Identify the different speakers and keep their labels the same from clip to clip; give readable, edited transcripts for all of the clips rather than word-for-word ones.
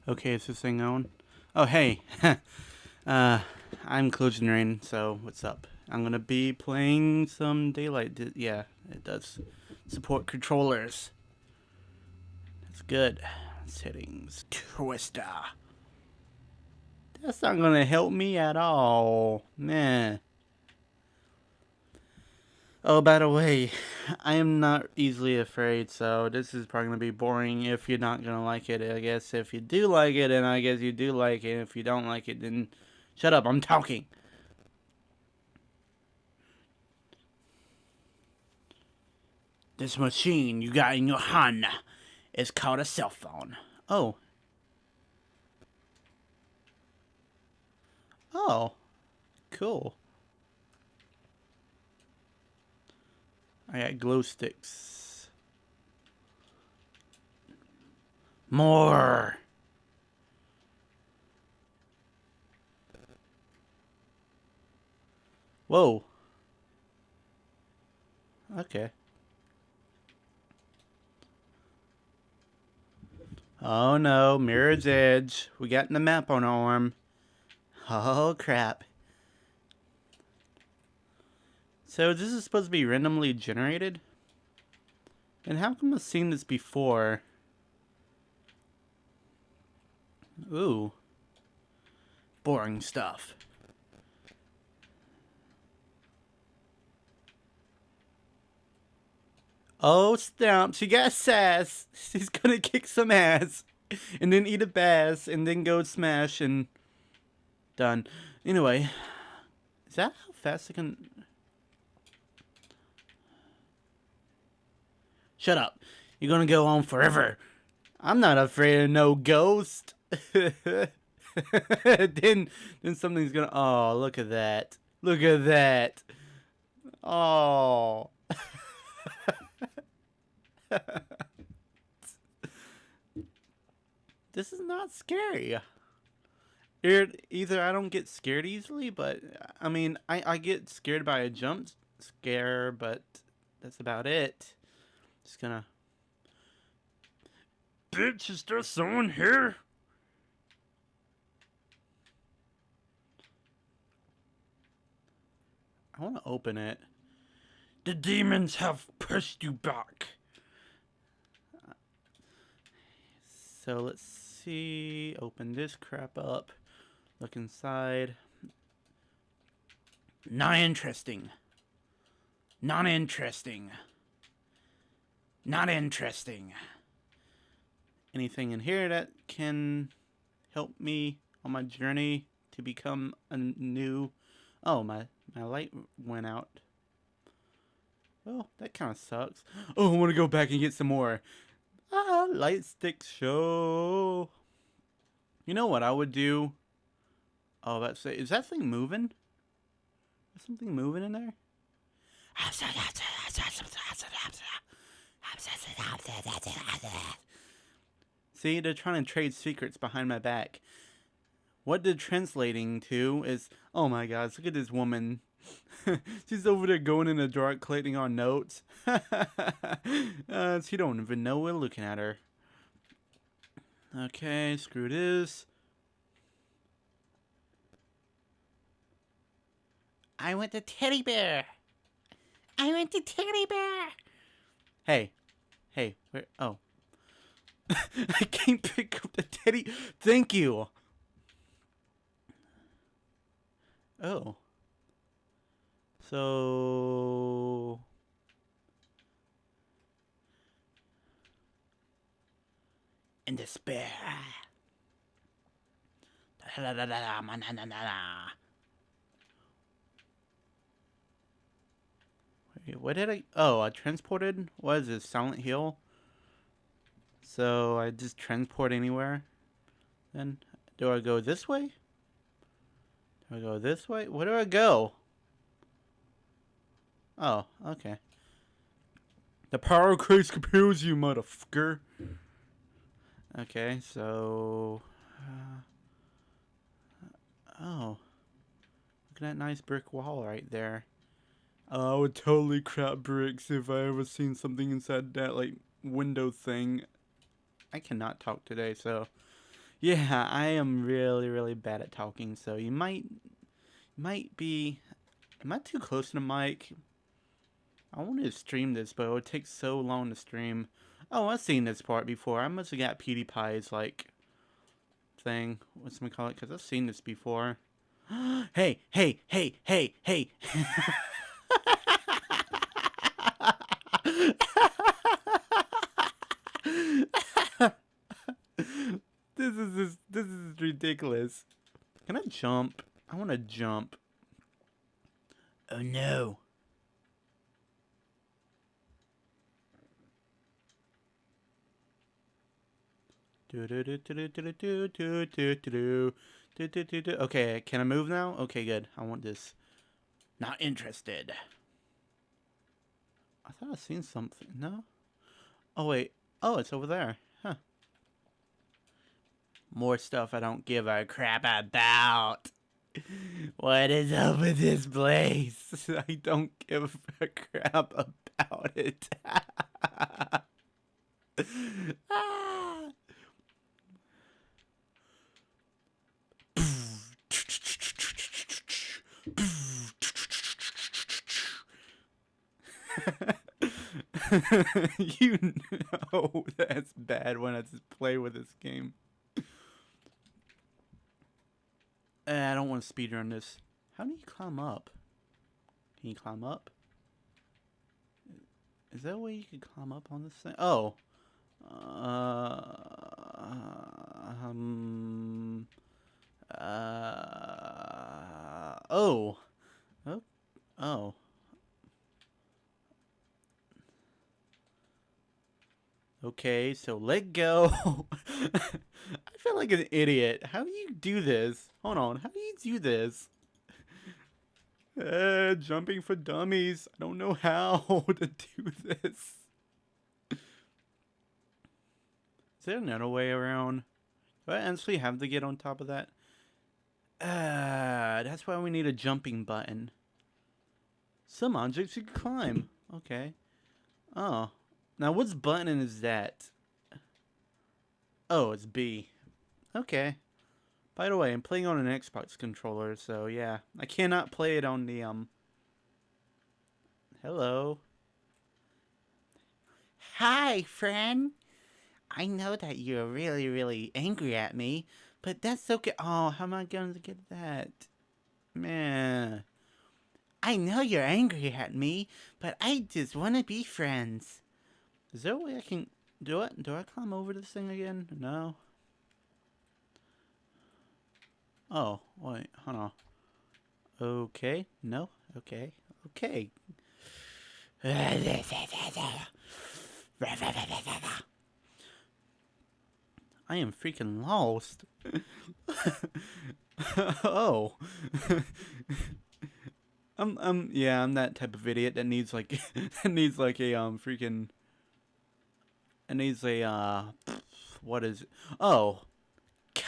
Speaker 1: Okay, is this thing on? Oh, hey. I'm Closingrain, so what's up? I'm gonna be playing some Daylight. Yeah, it does support controllers. That's good. Settings. Twister. That's not gonna help me at all. Man. Oh, by the way, I am not easily afraid, so this is probably gonna be boring if you're not gonna like it. I guess if you do like it, then I guess you do like it. If you don't like it, then shut up, I'm talking. This machine you got in your hand is called a cell phone. Oh. Oh. Cool. I got glow sticks. More. Whoa. Okay. Oh no, Mirror's Edge. We got the map on our arm. Oh crap. So this is supposed to be randomly generated? And how come I've seen this before? Ooh. Boring stuff. Oh, stamp. She got sass. She's gonna kick some ass. And then eat a bass. And then go smash and... done. Anyway. Is that how fast I can... Shut up. You're gonna go on forever. I'm not afraid of no ghost. then something's gonna... Oh, look at that. Look at that. Oh. This is not scary. Either I don't get scared easily, but I mean, I get scared by a jump scare, but that's about it. Just gonna... Bitch, is there someone here? I want to open it. The demons have pushed you back. So let's see. Open this crap up. Look inside. Not interesting. Not interesting. Not interesting. Anything in here that can help me on my journey to become a new... Oh, my light went out. Well, that kind of sucks. Oh, I want to go back and get some more. Ah, light stick show. You know what I would do? Oh, that's it. Is that thing moving? Is something moving in there? See, they're trying to trade secrets behind my back. What they're translating to is, oh my gosh, look at this woman. She's over there going in the dark, collecting our notes. She don't even know we're looking at her. Okay, screw this. I want the teddy bear. I want the teddy bear. Hey. Hey, where? Oh. I can't pick up the teddy. Thank you. Oh. So... in despair. Wait, what did I... Oh, I transported? What is this? Silent Hill? So I just transport anywhere? Then do I go this way? Do I go this way? Where do I go? Oh, okay. The power of Christ compels you, motherfucker. Okay, so... oh. Look at that nice brick wall right there. I would totally crap bricks if I ever seen something inside that, like, window thing. I cannot talk today, so... Yeah, I am really, really bad at talking, so you might be. Am I too close to the mic? I wanted to stream this, but it would take so long to stream. Oh, I've seen this part before. I must have got PewDiePie's, like, thing. What's it call it? Because I've seen this before. Hey, hey, hey, hey, hey. This is ridiculous. Can I jump? I want to jump. Oh no. Okay, can I move now? Okay, good. I want this. Not interested. I thought I seen something. No? Oh, wait. Oh, it's over there. Huh. More stuff I don't give a crap about. What is up with this place? I don't give a crap about it. Ah. You know that's bad when I just play with this game. I don't want to speedrun this. How do you climb up? Can you climb up? Is there a way you can climb up on this thing? Oh. Oh. Oh. Oh. Okay, so let go. I feel like an idiot. How do you do this? Hold on. How do you do this? Jumping for dummies. I don't know how to do this. Is there another way around? Do I actually have to get on top of that? That's why we need a jumping button. Some objects you can climb. Okay. Oh. Now, what's button is that? Oh, it's B. Okay. By the way, I'm playing on an Xbox controller, so yeah. I cannot play it on the, Hello. Hi, friend. I know that you're really, really angry at me, but that's okay. Oh, how am I going to get that? Man. I know you're angry at me, but I just want to be friends. Is there a way I can do it? Do I climb over this thing again? No. Oh, wait, hold on. Okay, no, okay, okay. I am freaking lost. Oh. Yeah, I'm that type of idiot that needs like, that needs like a, freaking, it needs a, what is it? Oh.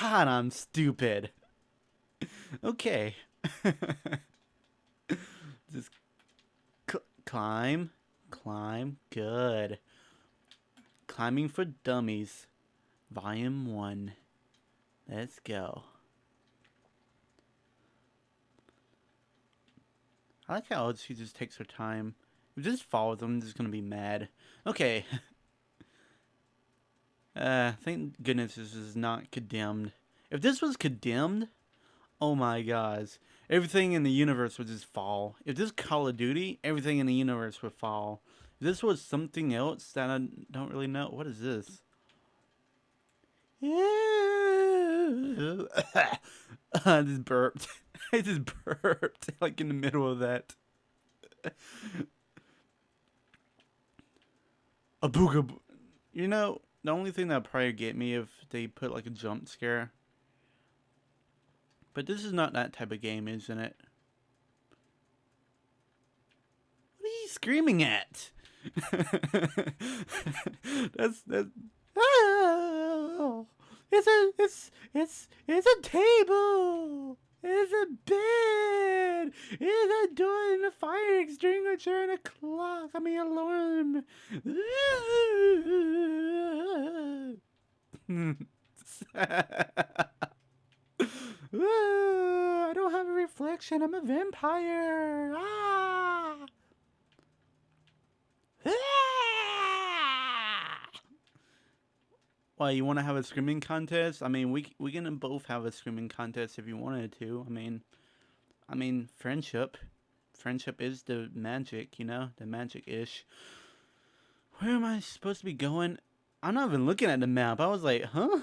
Speaker 1: God, I'm stupid. Okay. Just climb. Climb. Good. Climbing for Dummies. Volume 1. Let's go. I like how she just takes her time. If this follows them, I'm just gonna be mad. Okay. Thank goodness this is not condemned. If this was condemned, oh my gosh. Everything in the universe would just fall. If this Call of Duty, everything in the universe would fall. If this was something else that I don't really know. What is this? I just burped. I just burped like in the middle of that. A booga. You know, the only thing that would probably get me if they put like a jump scare. But this is not that type of game, isn't it? What are you screaming at? that's oh, it's a table. It's a bed. It's a door and a fire extinguisher and a clock. I mean alarm. action. I'm a vampire. Ah! Well, you want to have a screaming contest? I mean, we can both have a screaming contest if you wanted to. I mean, friendship is the magic, you know, the magic-ish. Where am I supposed to be going? I'm not even looking at the map. I was like, huh?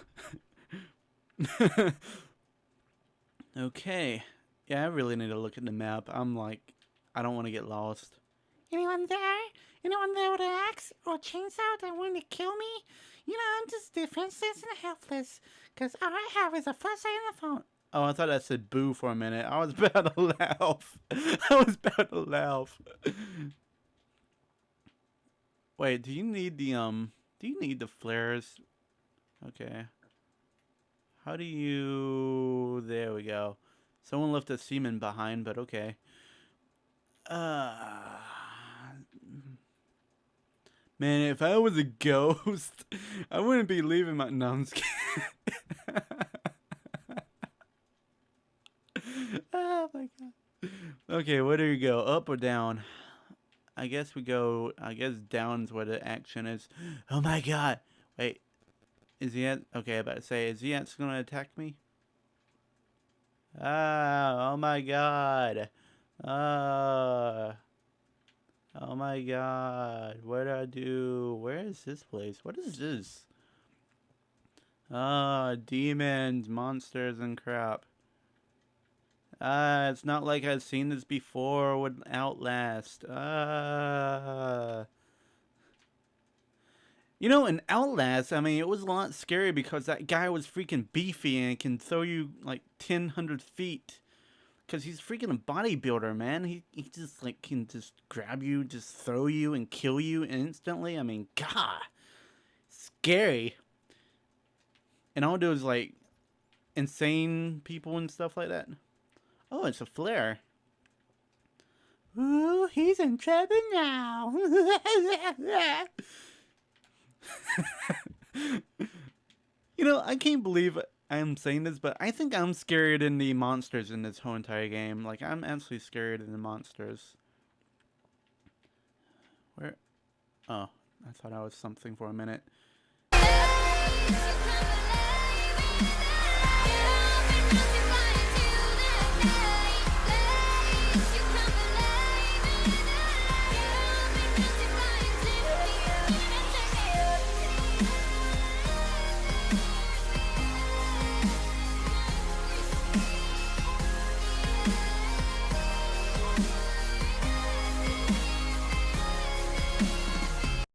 Speaker 1: Okay. Yeah, I really need to look at the map. I'm like, I don't want to get lost.
Speaker 2: Anyone there? Anyone there with an axe or chainsaw that want to kill me? You know, I'm just defenseless and helpless. Cause all I have is a flashlight and a phone.
Speaker 1: Oh, I thought that said boo for a minute. I was about to laugh. I was about to laugh. Wait, do you need the flares? Okay. How do you... There we go. Someone left a semen behind, but okay. Man, if I was a ghost, I wouldn't be leaving my... No, I'm just kidding. Oh my god. Okay, where do you go? Up or down? I guess we go... I guess down's where the action is. Oh my god. Wait. Is he at... Okay, I about to say, is he actually gonna attack me? Ah, oh my god. Oh my god. What do I do? Where is this place? What is this? Demons, monsters, and crap. It's not like I've seen this before with Outlast. You know, in Outlast, I mean, it was a lot scary because that guy was freaking beefy and can throw you like 100 feet. Because he's freaking a bodybuilder, man. He just like can just grab you, just throw you and kill you instantly. I mean, God. Scary. And all I do is like insane people and stuff like that. Oh, it's a flare.
Speaker 2: Ooh, he's in trouble now.
Speaker 1: You know, I can't believe I'm saying this, but I think I'm scarier than the monsters in this whole entire game. Like, I'm actually scarier than the monsters. Where? Oh, I thought I was something for a minute.